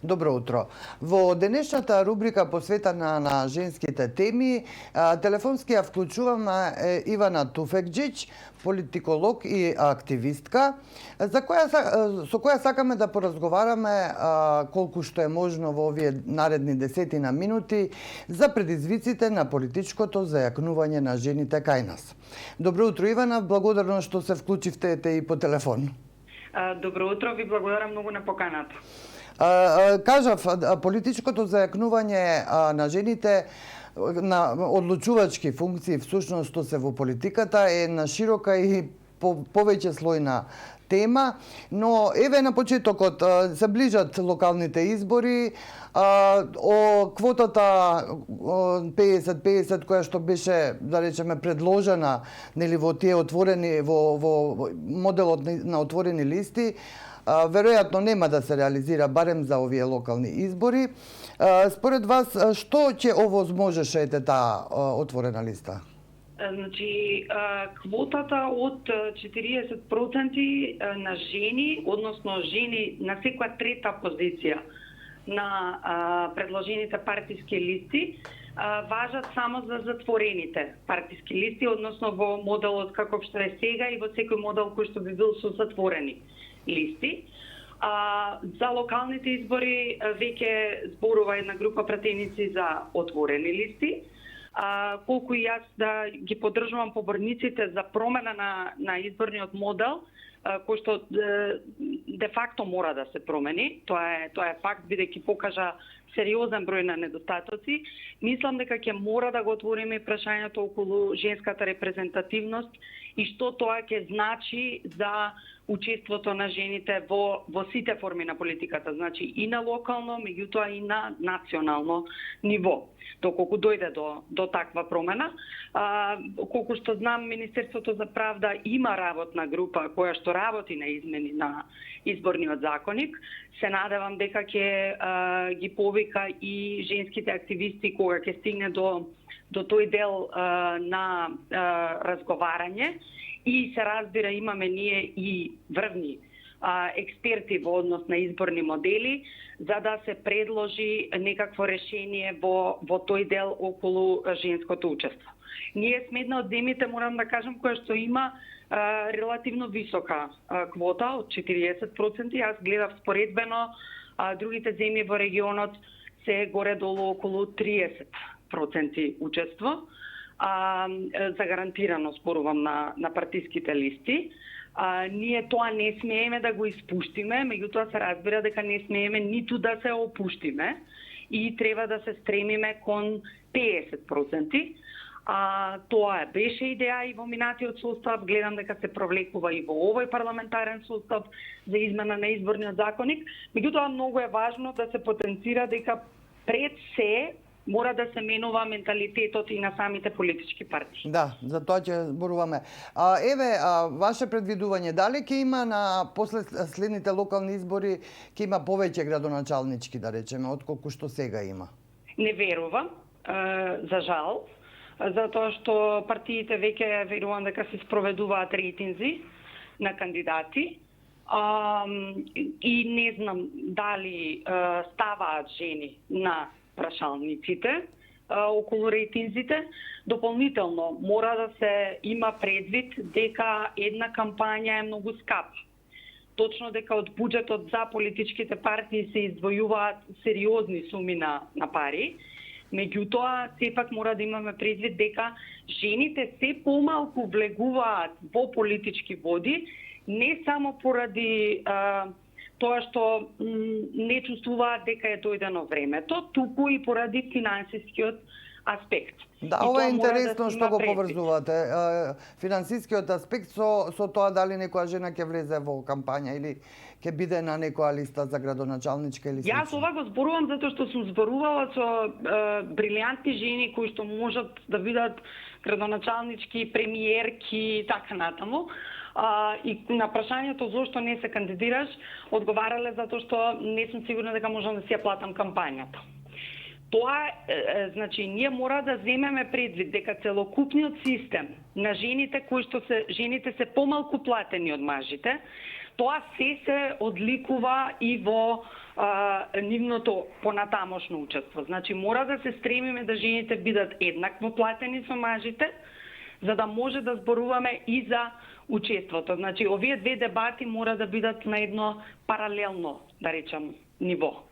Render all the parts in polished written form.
Добро утро. Во денешната рубрика посветена на женските теми, телефонски ја вклучуваме Ивана Туфекџиќ, политиколог и активистка, со која сакаме да поразговараме колку што е можно во овие наредни десетина минути за предизвиците на политичкото зајакнување на жените кај нас. Добро утро, Ивана, благодарно што се вклучивте и по телефон. Добро утро, ви благодарам многу на поканата. Кажав, политичкото зајакнување на жените на одлучувачки функции всушност што се во политиката е на широка и повеќе слојна тема, но еве на почетокот се ближат локалните избори, о квотата 50-50 која што беше, да речеме, предложена нели во тие отворени во моделот на отворени листи, веројатно нема да се реализира барем за овие локални избори. Според вас, што ќе овозможеше таа отворена листа? Значи, квотата од 40% на жени, односно жени на секоја трета позиција на предложените партиски листи, важат само за затворените партиски листи, односно во моделот каков што е сега и во секој модел кој што би бил со затворени листи. За локалните избори веќе зборува една група пратеници за отворени листи. Колку и јас да ги поддржувам поборниците за промена на изборниот модел, кој што де факто мора да се промени, тоа е факт, бидејќи покажа сериозен број на недостатоци, мислам дека ќе мора да го отвориме прашањето околу женската репрезентативност и што тоа ќе значи за учеството на жените во сите форми на политиката, значи и на локално, меѓутоа и на национално ниво. Доколку дојде до таква промена, колку што знам, Министерството за правда има работна група која што работи на измени на изборниот законник. Се надевам дека ќе ги повика и женските активисти кога ќе стигне до тој дел на разговарање. И се разбира, имаме ние и врвни експерти во однос на изборни модели, за да се предложи некакво решение во тој дел околу женското учество. Ние сме една од земјите, морам да кажам, која што има релативно висока квота од 40%. Јас гледав споредбено, другите земји во регионот се горе-долу околу 30% учество. Загарантирано спорувам на партиските листи. Ние тоа не смееме да го испуштиме, меѓутоа се разбира дека не смееме ниту да се опуштиме и треба да се стремиме кон 50%. Тоа беше идеја и во минатиот состав, гледам дека се провлекува и во овој парламентарен состав за измена на изборниот законник. Меѓутоа многу е важно да се потенцира дека пред се мора да се менува менталитетот и на самите политички партии. Да, за тоа ќе зборуваме. Еве, ваше предвидување, дали ќе има на после следните локални избори ќе има повеќе градоначалнички, да речеме, отколку што сега има? Не верувам, за жал, затоа што партиите веќе верувам дека се спроведуваат рейтинзи на кандидати. И не знам дали ставаат жени на прашалниците околу рейтинзите. Дополнително мора да се има предвид дека една кампања е многу скапа. Точно дека од буџетот за политичките партии се издвојуваат сериозни суми на пари. Меѓутоа, сепак мора да имаме предвид дека жените се помалку влегуваат во политички води, не само поради тоа што не чувствуваат дека е дојдено времето, туку и поради финансискиот аспект. Да, ова е интересно што го поврзувате. Финансискиот аспект со тоа дали некоја жена ќе влезе во кампања или ќе биде на некоја листа за градоначалничка или слично. Јас ова го зборувам затоа што сум зборувала со брилијантни жени кои што можат да бидат градоначалнички, премиерки и така натаму. И на прашањето зошто не се кандидираш, одговарале затоа што не сум сигурна дека можам да си ја платам кампањата. Тоа, значи, ние мора да земеме предвид дека целокупниот систем на жените жените се помалку платени од мажите, тоа се одликува и во нивното понатамошно учество. Значи мора да се стремиме да жените бидат еднакво платени со мажите, за да може да зборуваме и за учеството. Значи овие две дебати мора да бидат на едно паралелно, да речам, ниво.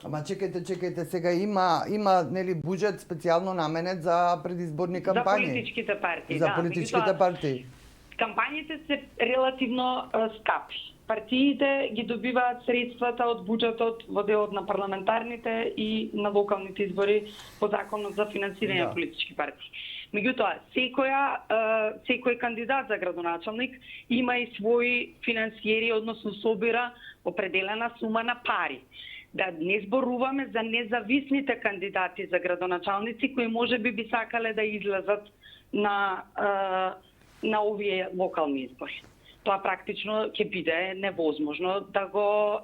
Ама чекајте, сега има нели буџет специјално наменет за предизборни кампањи. За политичките партии, За политичките партии. Кампањите се релативно скапи. Партиите ги добиваат средствата од буџетот во делот на парламентарните и на локалните избори по законот за финансирање на политички партии. Меѓутоа, секој кандидат за градоначалник има и своји финансиери, односно собира определена сума на пари. Да не зборуваме за независните кандидати за градоначалници кои можеби би сакале да излезат на овие локални избори. Тоа практично ќе биде невозможно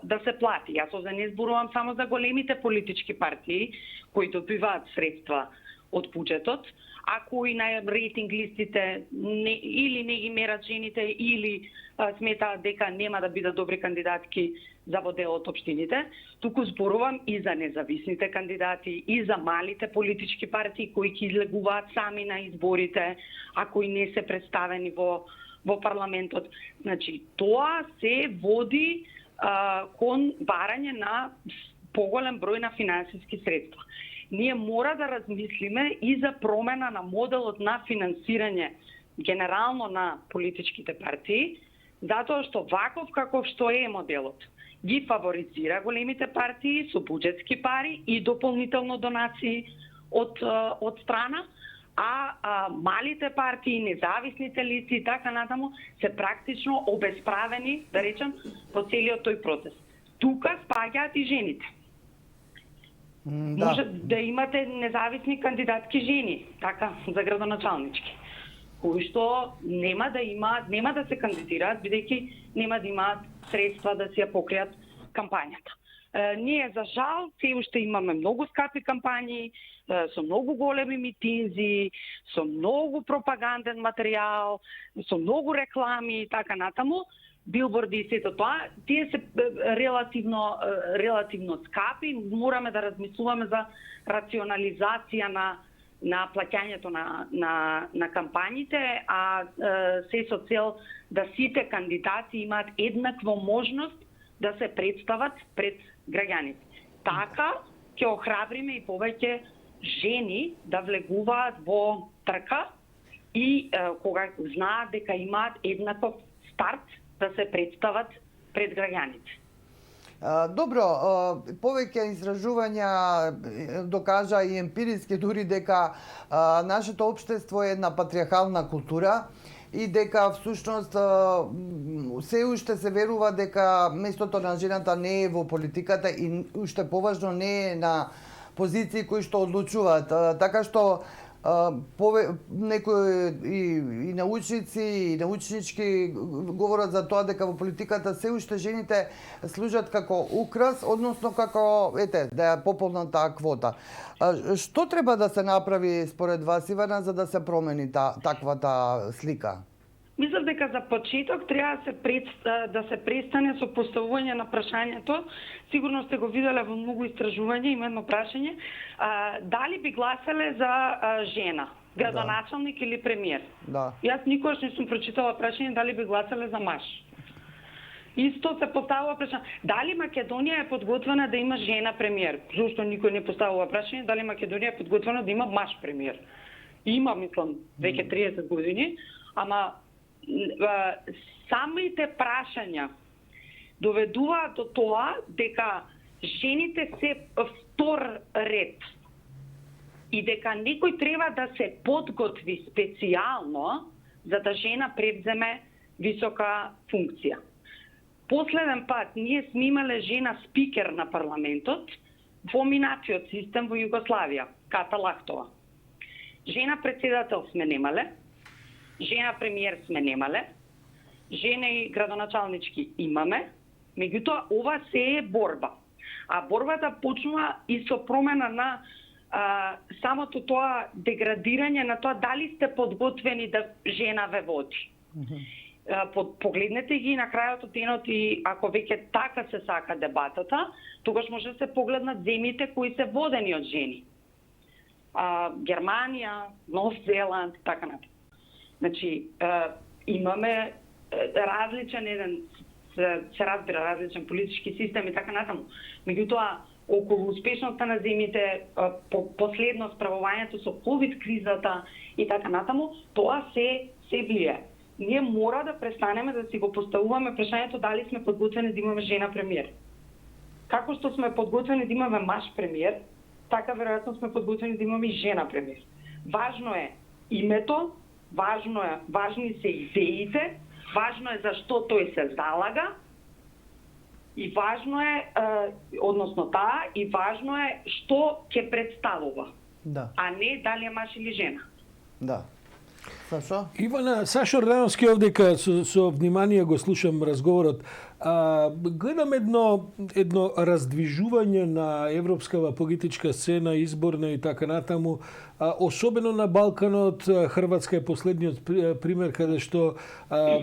да се плати. Јас овде не зборувам само за големите политички партии кои добиваат средства од буџетот, а кои на рейтинг листите или не ги мерат жените, или сметаат дека нема да бидат добри кандидатки за во дел од општините. Туку зборувам и за независните кандидати, и за малите политички партии кои ќе излегуваат сами на изборите, а кои не се представени во парламентот. Значи, тоа се води кон барање на поголем број на финансиски средства. Ние мора да размислиме и за промена на моделот на финансирање генерално на политичките партии, затоа што ваков каков што е моделот ги фаворизира големите партии со буџетски пари и дополнително донации од страна, а малите партии, независните лици и така натаму се практично обесправени, да речем, по целиот тој процес. Тука спаѓаат и жените. Може да имате независни кандидатки жени, така, за градоначалнички, кои што нема да се кандидираат, бидејќи нема да имаат средства да си ја покријат кампањата. Ние, за жал, се уште имаме многу скапи кампањи, со многу големи митинзи, со многу пропаганден материјал, со многу реклами и така натаму, билборди и сето тоа, тие се релативно скапи, мораме да размислуваме за рационализација на плаќањето на кампањите, а се со цел да сите кандидати имаат еднаква можност да се представат пред граѓаните. Така ќе охрабриме и повеќе жени да влегуваат во трка и кога знаат дека имаат еднаков старт да се представат пред граѓаните. Добро, повеќе истражувања докажа и емпириски дури дека нашето општество е една патриархална култура и дека всушност се уште се верува дека местото на жената не е во политиката и уште поважно не е на позиции кои што одлучуваат. Така што некои и научници и научнички говорат за тоа дека во политиката се уште жените служат како украс, односно како да ја пополнат таа квота. Што треба да се направи според вас, Ивана, за да се промени таквата слика? Мислам дека за почеток треба да се престане со поставување на прашањето. Сигурно сте го виделе во многу истражувања, има едно прашање. Дали би гласале за жена, градоначалник или премиер? Да. Јас никогаш не сум прочитала прашање дали би гласале за маж. Исто се поставува прашање. Дали Македонија е подготвена да има жена премиер? Зошто никој не поставува прашање дали Македонија е подготвена да има маж премиер? Има, мислам, веќе 30 години, ама самите прашања доведуваат до тоа дека жените се втор ред и дека некој треба да се подготви специјално за да жена превземе висока функција. Последен пат ние сме имале жена спикер на парламентот во минатиот систем во Југославија, Ката Лахтова. Жена председател сме немале, жена премиер сме немале, жена и градоначалнички имаме, меѓутоа ова се е борба. А борбата почнува и со промена на самото тоа деградирање на тоа дали сте подготвени да жена ве води. Погледнете ги на крајот од денот и ако веќе така се сака дебатата, тогаш може да се погледнат земите кои се водени од жени. Германија, Нов Зеланд, така натаму. Значи, имаме различен еден, се разбира, различен политички систем и така натаму. Меѓутоа, околу успешноста на земите, последно справувањето со ковид кризата и така натаму, тоа се влие. Ние мора да престанеме да си го поставуваме прашањето дали сме подготвени да имаме жена премиер. Како што сме подготвени да имаме маж премиер, така веројатно сме подготвени да имаме и жена премиер. Важно е името, важни се идеите, важно е зашто тој се залага и важно е, односно таа, и важно е што ќе представува. Да. А не дали е маж или жена. Да. Сашо? Ивана, Сашо Ордановски овдека со внимание го слушам разговорот. Гледам едно раздвижување на европскава политичка сцена, изборна и така натаму, особено на Балканот. Хрватска е последниот пример каде што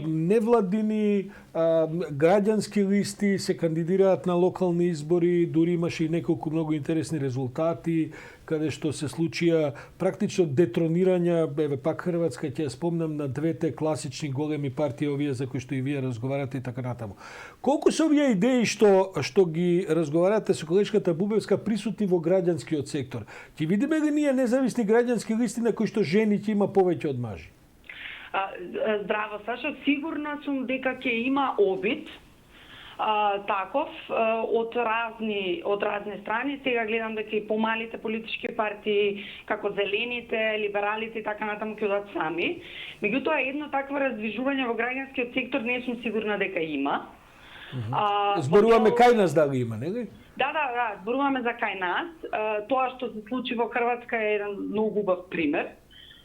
невладини граѓански листи се кандидираат на локални избори, дури имаше и неколку многу интересни резултати, каде што се случија практично детронирања, еве пак Хрватска, ќе ја спомнам, на двете класични големи партии, овие за кои што и вие разговарате и така натаму. Колку се овие идеи што ги разговарате со колешката Бубевска присутни во граѓанскиот сектор? Ќе видиме ли ние независни граѓански листи на кои што жени ќе има повеќе од мажи? Здраво, Сашо, сигурна сум дека ќе има обид таков од разни страни. Сега гледам дека и помалите политички партии, како зелените, либералите и така натаму ќе одат сами. Меѓутоа, едно такво раздвижување во граѓанскиот сектор не сум сигурна дека има. Зборуваме кај нас дали има, нели? Да, зборуваме за кај нас. Тоа што се случи во Хрватска е еден многу убав пример,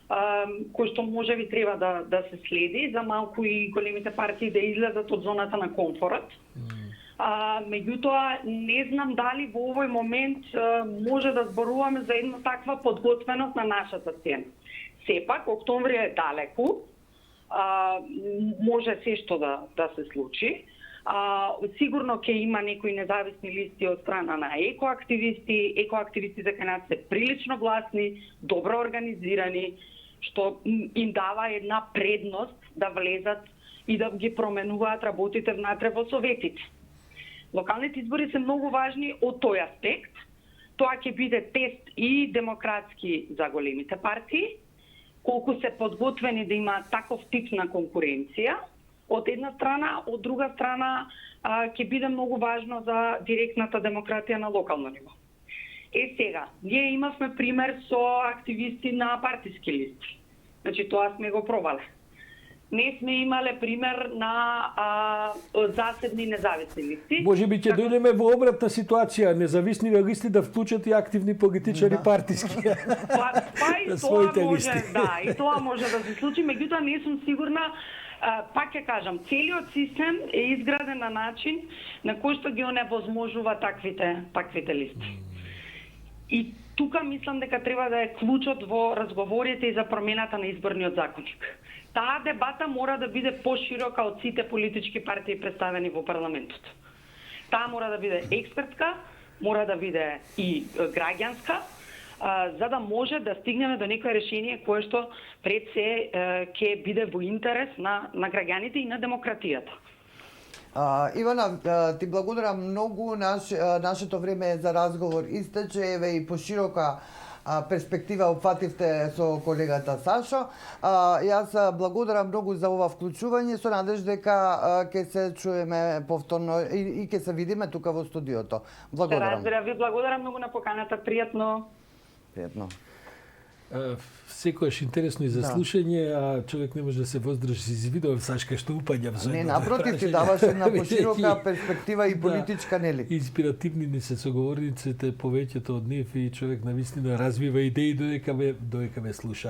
кој што можеби треба да се следи за малку и големите партии да излезат од зоната на комфорт. Меѓутоа, не знам дали во овој момент може да зборуваме за една таква подготвеност на нашата сцена. Сепак, октомври е далеку, може се што да се случи. Сигурно ќе има некои независни листи од страна на екоактивисти. Екоактивистите кај нас се прилично гласни, добро организирани, што им дава една предност да влезат и да ги променуваат работите внатре во советите. Локалните избори се многу важни од тој аспект. Тоа ќе биде тест и демократски за големите партии, колку се подготвени да има таков тип на конкуренција, од една страна, од друга страна ќе биде многу важно за директната демократија на локално ниво. Сега, ние имавме пример со активисти на партиски листи. Значи, тоа сме го пробале. Не сме имале пример на заседни независни листи. Може би ќе дојдеме во обратна ситуација, независни листи да вклучат и активни политичари партиски. И тоа може, и тоа може да се случи, меѓутоа не сум сигурна. Пак ќе кажам, целиот систем е изграден на начин на кој што ги оневозможува таквите листи. И тука мислам дека треба да е клучот во разговорите и за промената на изборниот законник. Таа дебата мора да биде поширока од сите политички партии представени во парламентот. Таа мора да биде експертска, мора да биде и граѓанска, за да може да стигнеме до некое решение кое што пред се ќе биде во интерес на граѓаните и на демократијата. Ивана, ти благодарам многу. Нашето време за разговор истече, еве и поширока перспектива опфативте со колегата Сашо. Јас благодарам многу за ова вклучување, со надеж дека ќе се чуеме повторно и ќе се видиме тука во студиото. Благодарам. Разбира, ви благодарам многу на поканата, пријатно. Пријатно. Секојаш интересно и за слушање, а човек не може да се воздржи. Си видов, Сашка, што упаѓам за Не, напротив, ти даваш една поширока перспектива и политичка, нели? Инспиративни ни се соговорниците, повеќето од нив и човек навистина развива идеи додека ве слуша.